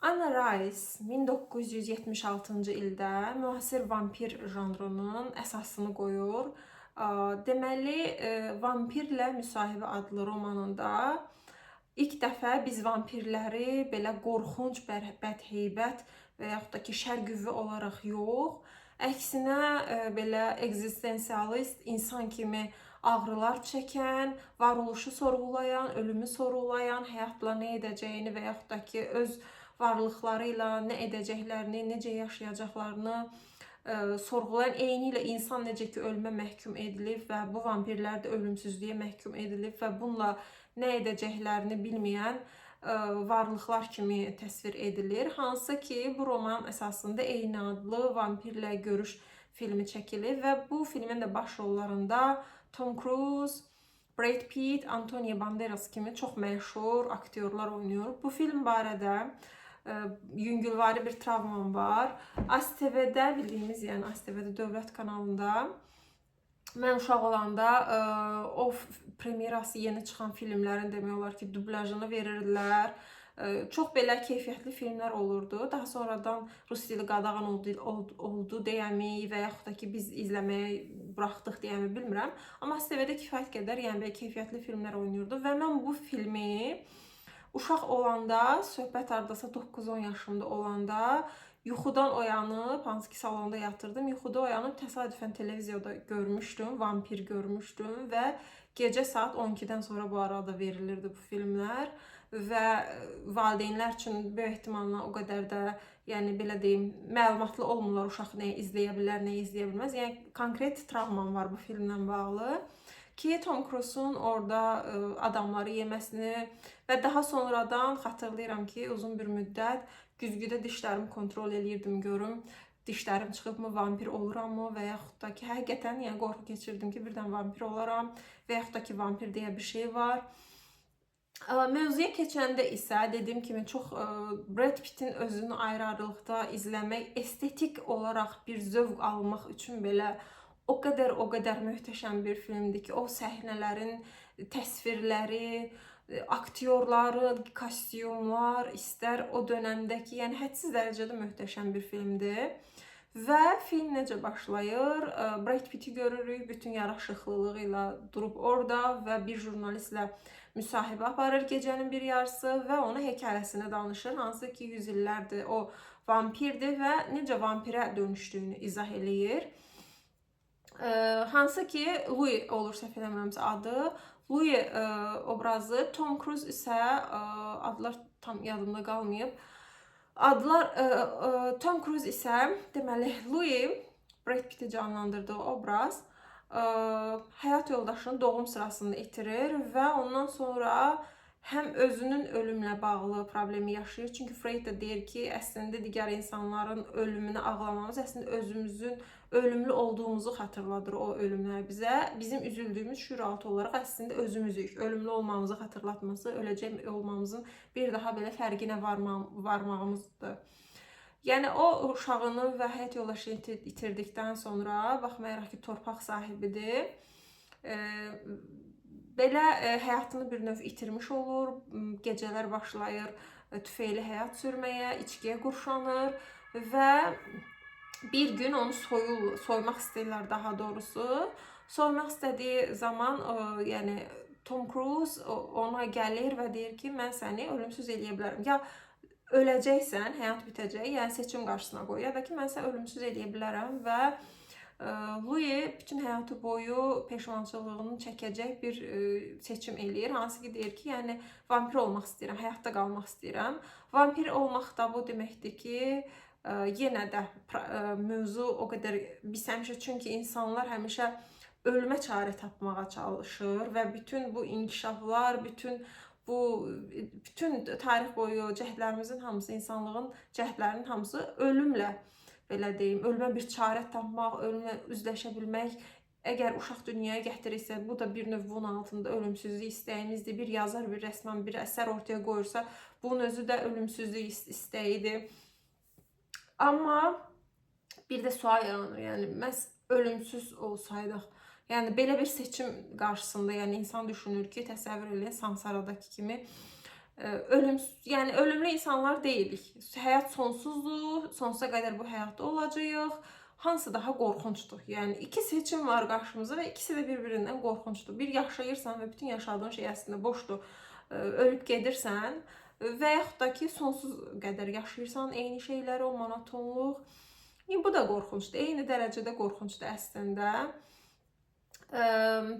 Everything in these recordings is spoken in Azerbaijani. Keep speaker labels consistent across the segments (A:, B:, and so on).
A: Anne Rice 1976-cı ildə müasir vampir janrının əsasını qoyur. Deməli, Vampirlə Müsahibə adlı romanında ilk dəfə biz vampirləri belə qorxunc, bədheybət və yaxud da ki, şər qüvvə olaraq yox, əksinə belə ekzistensialist insan kimi ağrılar çəkən, varoluşu sorğulayan, ölümü sorğulayan, həyatla nə edəcəyini və yaxud da ki, öz varlıqları ilə nə edəcəklərini, necə yaşayacaqlarını sorğulayan, eynilə insan necə ki ölümə məhkum edilib və bu vampirlər də ölümsüzlüyə məhkum edilib və bununla nə edəcəklərini bilməyən varlıqlar kimi təsvir edilir. Hansı ki, bu roman əsasında eyni adlı Vampirlə Görüş filmi çəkilir və bu filmin də baş rollarında Tom Cruise, Brad Pitt, Antonio Banderas kimi çox məşhur aktyorlar oynayır. Bu film barədə yüngülvari bir travmam var. ASTV-də bildiyimiz, yəni ASTV-də Dövlət kanalında mən uşaq olanda o premyerası yeni çıxan filmlərin demək olar ki, dublajını verirdilər. Çox belə keyfiyyətli filmlər olurdu. Daha sonradan rus dili qadağan oldu deyəmi və yaxud da ki, biz izləməyi buraxdıq deyəmi bilmirəm. Amma ASTV-də kifayət qədər yəni belə keyfiyyətli filmlər oynayırdı və mən bu filmi uşaq olanda, söhbət hardasa 9-10 yaşımda olanda yuxudan oyanıb, hansı ki salonda yatırdım, yuxuda oyanıb təsadüfən televiziyada görmüşdüm, vampir görmüşdüm və gecə saat 12-dən sonra bu arada verilirdi bu filmlər və valideynlər üçün böyük ehtimalla o qədər də, yəni belə deyim, məlumatlı olmurlar uşaq nəyi izləyə bilər, nəyi izləyə bilməz. Yəni konkret travmam var bu filmlə bağlı ki, Tom Cruise-un orada adamları yeməsini və daha sonradan xatırlayıram ki, uzun bir müddət güzgüdə dişlərimi kontrol eləyirdim, görüm dişlərim çıxıbmı, vampir oluramı və yaxud da ki, həqiqətən yəni qorxu keçirdim ki, birdən vampir olaram və yaxud da ki, vampir deyə bir şey var. Mövzuya keçəndə isə dediyim kimi çox Brad Pitt'in özünü ayrı-ayrılıqda izləmək, estetik olaraq bir zövq almaq üçün belə o qədər möhtəşəm bir filmdir ki, o səhnələrin təsvirləri, aktyorların kostyumlar, istər o dönəmdəki, yəni hədsiz dərəcədə möhtəşəm bir filmdir. Və film necə başlayır? Brad Pitt'i görürük, bütün yaraşıqlılığı ilə durub orada və bir jurnalistlə müsahibə aparır gecənin bir yarısı və ona hekayəsini danışır. Hansı ki, 100 illərdir o vampirdir və necə vampirə dönüşdüyünü izah eləyir. Hansı ki, Louis olur, səhv eləmirəmsə adı. Louis obrazı, Tom Cruise isə adlar tam yadımda qalmayıb. Adlar Tom Cruise isə deməli Louis Brad Pitt'i canlandırdığı obraz həyat yoldaşını doğum sırasında itirir və ondan sonra həm özünün ölümlə bağlı problemi yaşayır. Çünki Freud da deyir ki, əslində digər insanların ölümünü ağlamamız əslində özümüzün ölümlü olduğumuzu xatırladır o ölümlər bizə. Bizim üzüldüyümüz şüuraltı olaraq əslində özümüzük. Ölümlü olmamızı xatırlatması, öləcək olmamızın bir daha belə fərqinə varmağımızdır. Yəni o uşağını və həyat yoldaşını itirdikdən sonra, baxmayaraq ki, torpaq sahibidir, belə həyatını bir növ itirmiş olur, gecələr başlayır tüfeyli həyat sürməyə, içkiyə qurşanır və bir gün onu soymaq istəyirlər daha doğrusu. Soymaq istədiyi zaman, yəni Tom Cruise ona gəlir və deyir ki, mən səni ölümsüz eləyə bilərəm. Ya öləcəksən, həyat bitəcək, yəni seçim qarşısına qoy, ya da ki, mən səni ölümsüz eləyə bilərəm və Louis bütün həyatı boyu peşmançılığını çəkəcək bir seçim eləyir. Hansı ki, deyir ki, yəni vampir olmaq istəyirəm, həyatda qalmaq istəyirəm. Vampir olmaq da bu deməkdir ki, yenə də mövzu o qədər biz həmişə, çünki insanlar həmişə ölümə çarə tapmağa çalışır və bütün bu inkişaflar, bütün tarix boyu cəhdlərimizin hamısı, insanlığın cəhdlərinin hamısı ölümlə, belə deyim, ölümə bir çarə tapmaq, ölümlə üzləşə bilmək. Əgər uşaq dünyaya gətirirsə, bu da bir növ bunun altında ölümsüzlük istəyimizdir. Bir yazar, bir rəsmən bir əsər ortaya qoyursa, bunun özü də ölümsüzlük istəyidir. Amma bir də sual yaranır, yəni məhz ölümsüz olsaydıq, yəni belə bir seçim qarşısında, yəni insan düşünür ki, təsəvvür eləyin Samsaradakı kimi yəni ölümlü insanlar deyilik. Həyat sonsuzdur, sonsuza qədər bu həyatda olacağıq. Hansı daha qorxuncdur? Yəni iki seçim var qarşımızda və ikisi də bir-birindən qorxuncdur. Bir yaşayırsan və bütün yaşadığın şey əslində boşdur. Ölüb gedirsən və yaxud da ki, sonsuz qədər yaşayırsan, eyni şeyləri, o monotonluq. Yəni bu da qorxuncdur. Eyni dərəcədə qorxuncdur əslində.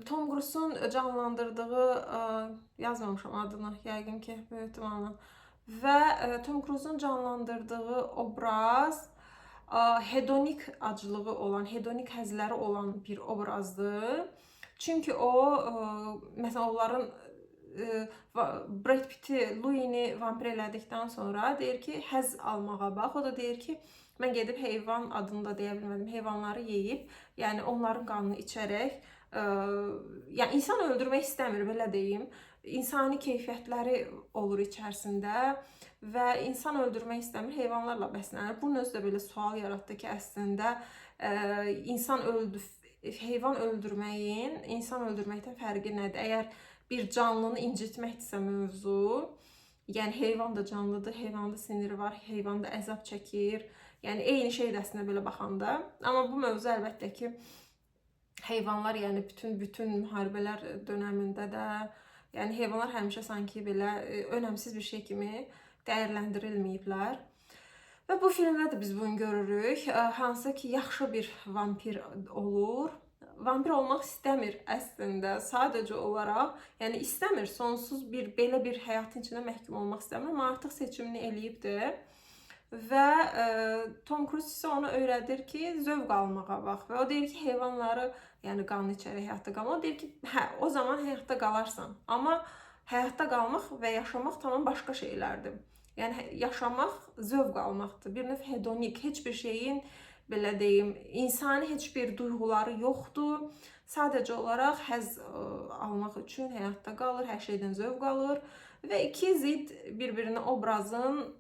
A: Tom Cruise'un canlandırdığı, yazmamışam adını, yəqin ki, böyük ehtimalla. Və Tom Cruise'un canlandırdığı obraz hedonik acılığı olan, hedonik həzləri olan bir obrazdır. Çünki o, məsələn, onların Brad Pitt'i, Louis-ni vampir elədikdən sonra deyir ki, həzz almağa bax. O da deyir ki, mən gedib heyvan adını da deyə bilmədim, heyvanları yeyib, yəni onların qanını içərək, yəni insan öldürmək istəmir, belə deyim. İnsani keyfiyyətləri olur içərisində və insan öldürmək istəmir, heyvanlarla bəslənir. Bunun özü də belə sual yaratdı ki, əslində heyvan öldürməyin insan öldürməkdən fərqi nədir? Əgər bir canlını incitməkdirsə mövzu, yəni heyvan da canlıdır, heyvanda siniri var, heyvan da əzab çəkir. Yəni eyni şeydir əslində belə baxanda. Amma bu mövzu əlbəttə ki, heyvanlar, yəni bütün müharibələr dönəmində də, yəni heyvanlar həmişə sanki belə önəmsiz bir şey kimi dəyərləndirilməyiblər. Və bu filmdə də biz bunu görürük. Hansı ki, yaxşı bir vampir olur. Vampir olmaq istəmir əslində, sadəcə olaraq, yəni istəmir, sonsuz belə bir həyatın içində məhkum olmaq istəmir, amma artıq seçimini eləyibdir. Və Tom Cruise isə ona öyrədir ki, zövq almağa bax. Və o deyir ki, heyvanları, yəni qanını içərək həyatda qalmaq. O deyir ki, hə, o zaman həyatda qalarsan. Amma həyatda qalmaq və yaşamaq tamam başqa şeylərdir. Yəni yaşamaq zövq almaqdır. Bir növ hedonik, heç bir şeyin, belə deyim, insani heç bir duyğuları yoxdur. Sadəcə olaraq həzz almaq üçün həyatda qalır, hər şeydən zövq alır. Və iki zid bir-birinə obrazın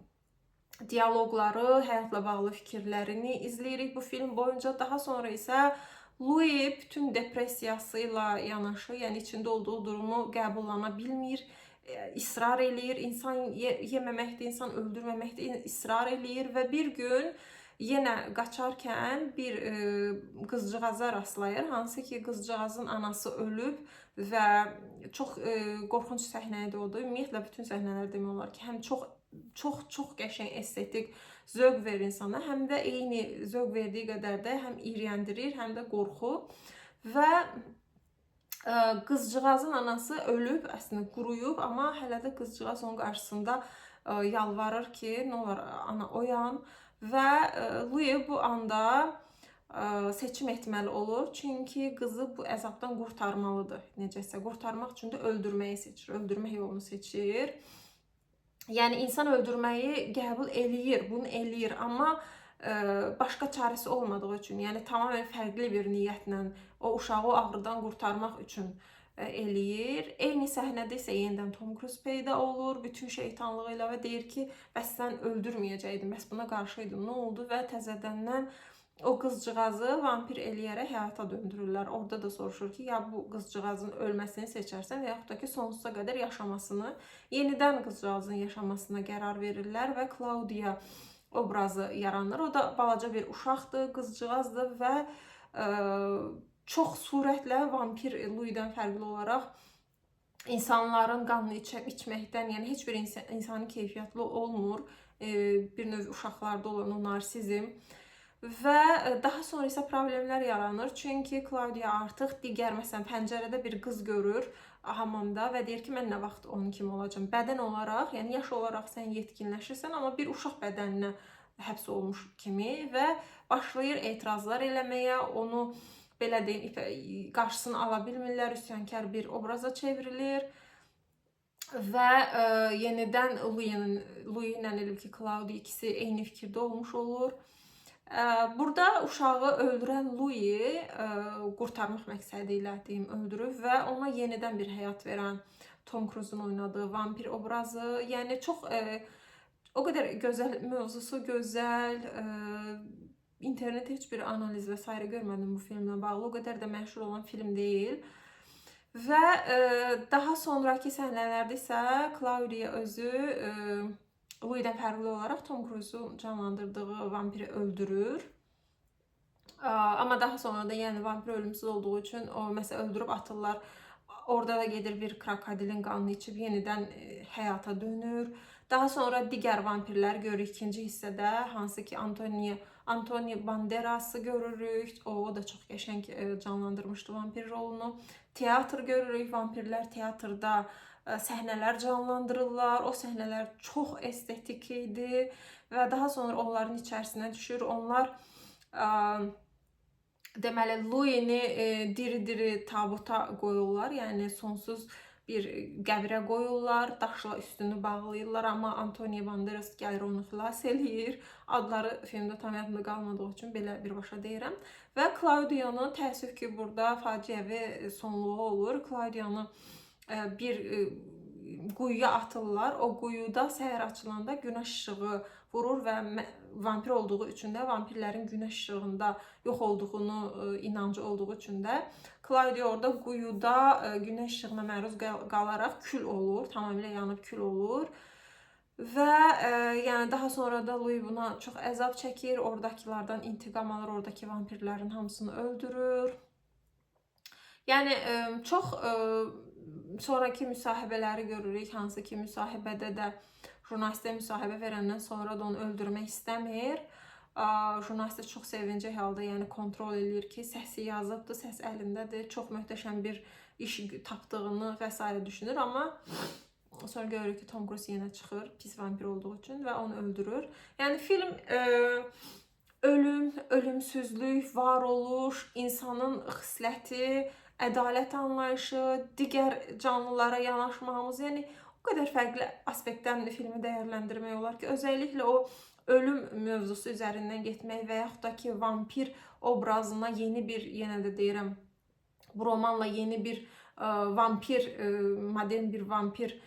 A: diyaloqları, həyatla bağlı fikirlərini izləyirik bu film boyunca. Daha sonra isə Louis bütün depressiyası ilə yanaşı, yəni içində olduğu durumu qəbullana bilmir, israr eləyir, insan yeməməkdə, insan öldürməməkdə israr eləyir və bir gün yenə qaçarkən bir qızcığaza rastlayır, hansı ki, qızcığazın anası ölüb və çox qorxunc səhnə idi o da. Ümumiyyətlə bütün səhnələr demək olar ki, həm çox qəşəng, estetik, zövq verir insana, həm də eyni zövq verdiyi qədər də həm iyrəndirir, həm də qorxu. Və qızcığazın anası ölüb, əslində quruyub, amma hələ də qızcığaz onun qarşısında yalvarır ki, nə olar ana oyan. Və Louis bu anda seçim etməli olur, çünki qızı bu əzabdan qurtarmalıdır. Necəsə qurtarmaq üçün də öldürməyi seçir, öldürmə yolunu seçir. Yəni insan öldürməyi qəbul eləyir, bunu eləyir, amma başqa çarəsi olmadığı üçün, yəni tamamilə fərqli bir niyyətlə o uşağı o ağrıdan qurtarmaq üçün eləyir. Eyni səhnədə isə yenidən Tom Cruise peyda olur, bütün şeytanlığı ilə və deyir ki, bəs sən öldürməyəcəydin, bəs buna qarşıydın, nə oldu? Və təzədəndən o qızcığazı vampir eləyərək həyata döndürürlər. Orada da soruşur ki, ya bu qızcığazın ölməsini seçərsən və yaxud da ki, sonsuza qədər yaşamasını, yenidən qızcığazın yaşamasına qərar verirlər və Claudia obrazı yaranır. O da balaca bir uşaqdır, qızcığazdır və çox sürətlə vampir Louis-dən fərqli olaraq insanların qanını içməkdən, yəni heç bir insani keyfiyyətli olmur. Bir növ uşaqlarda olan o narsizm. Və daha sonra isə problemlər yaranır. Çünki Claudia artıq digər, məsələn, pəncərədə bir qız görür hamamda və deyir ki, mən nə vaxt onun kimi olacağım. Bədən olaraq, yəni yaş olaraq sən yetkinləşirsən, amma bir uşaq bədəninə həbs olmuş kimi və başlayır etirazlar eləməyə, onu belə deyim, qarşısını ala bilmirlər, üsyankar bir obraza çevrilir və yenidən Louis ilə elib ki, Claudia ikisi eyni fikirdə olmuş olur. Burada uşağı öldürən Louis qurtarmaq məqsədi ilə deyim, öldürür və ona yenidən bir həyat verən Tom Cruise'un oynadığı vampir obrazı, yəni çox o qədər gözəl, mövzusu gözəl, internetdə heç bir analiz və s. görmədim bu filmlə bağlı. O qədər də məşhur olan film deyil. Və daha sonraki səhnələrdə isə Claudia özü Louis-dən fərqli olaraq Tom Cruise-un canlandırdığı vampiri öldürür. Amma daha sonra da yəni vampir ölümsüz olduğu üçün o məsələn öldürüb atırlar. Orada da gedir bir krokodilin qanını içib yenidən həyata dönür. Daha sonra digər vampirlər görürük ikinci hissədə, hansı ki Antonio Banderas'ı görürük. O da çox qəşəng canlandırmışdı vampir rolunu. Teatr görürük, vampirlər teatrda səhnələr canlandırırlar. O səhnələr çox estetik idi və daha sonra onların içərisinə düşür. Onlar deməli Louis-ni diri-diri tabuta qoyurlar, yəni sonsuz bir qəbrə qoyurlar, daşla üstünü bağlayırlar, amma Antonio Banderas gəlir onu xilas eləyir. Adları filmdə tam yadımda qalmadığı üçün belə birbaşa deyirəm. Və Claudia'nın təəssüf ki, burada faciəvi sonluğu olur. Claudia'nı bir quyuya atırlar. O quyuda səhər açılanda günəş işığı vurur və vampir olduğu üçün də vampirlərin günəş işığında yox olduğunu inancı olduğu üçün də Claudia orada quyuda günəş işığına məruz qalaraq kül olur, tamamilə yanıb kül olur. Və yəni daha sonra da Louis buna çox əzab çəkir, oradakılardan intiqam alır, oradakı vampirlərin hamısını öldürür. Yəni çox sonraki müsahibələri görürük, hansı ki müsahibədə də jurnalistə müsahibə verəndən sonra da onu öldürmək istəmir. Jurnalist çox sevincli halda yəni kontrol edir ki, səsi yazıbdır, səs əlindədir, çox möhtəşəm bir iş tapdığını və s. düşünür, amma sonra görürük ki, Tom Cruise yenə çıxır, pis vampir olduğu üçün və onu öldürür. Yəni film ölüm, ölümsüzlük, varoluş, insanın xisləti, ədalət anlayışı, digər canlılara yanaşmamız, yəni o qədər fərqli aspektdən filmi dəyərləndirmək olar ki, özəlliklə o ölüm mövzusu üzərindən getmək və yaxud da ki, vampir obrazına yeni bir, yenə də deyirəm, bu romanla yeni bir vampir, modern bir vampir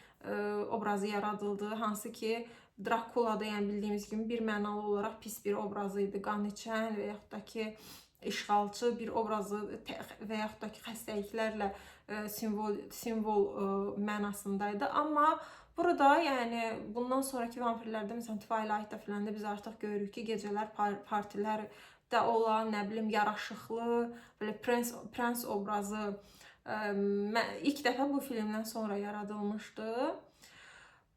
A: obrazı yaradıldı. Hansı ki, Drakula'da, yəni bildiyimiz kimi bir mənalı olaraq pis bir obrazı idi, qan içən və yaxud da ki, işğalçı bir obrazı və yaxud da ki, xəstəliklərlə simvol mənasındaydı. Amma burada yəni bundan sonraki vampirlərdə məsələn Twilight-da filan da biz artıq görürük ki, gecələr partilər də olan, nə bilim, yaraşıqlı, belə prens obrazı ilk dəfə bu filmdən sonra yaradılmışdı.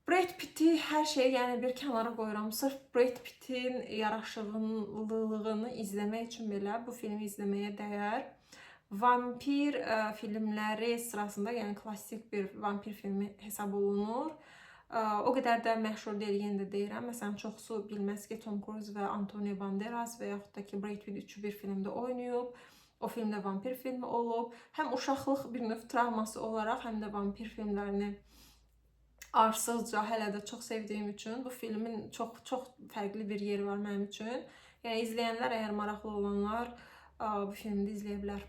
A: Brad Pitt'i hər şeyi yəni bir kənara qoyuram. Sırf Brad Pitt'in yaraşıqlılığını izləmək üçün belə bu filmi izləməyə dəyər. Vampir filmləri sırasında, yəni klassik bir vampir filmi hesab olunur. O qədər də məşhur deyil, yenə də deyirəm. Məsələn, çoxsu bilməz ki, Tom Cruise və Antonio Banderas və yaxud da ki, Brad Pitt üçü bir filmdə oynayıb. O filmdə vampir filmi olub. Həm uşaqlıq bir növ travması olaraq, həm də vampir filmlərini arsızca hələ də çox sevdiyim üçün bu filmin çox fərqli bir yeri var mənim üçün. Yəni izləyənlər, əgər maraqlı olanlar bu filmi də izləyə bilər.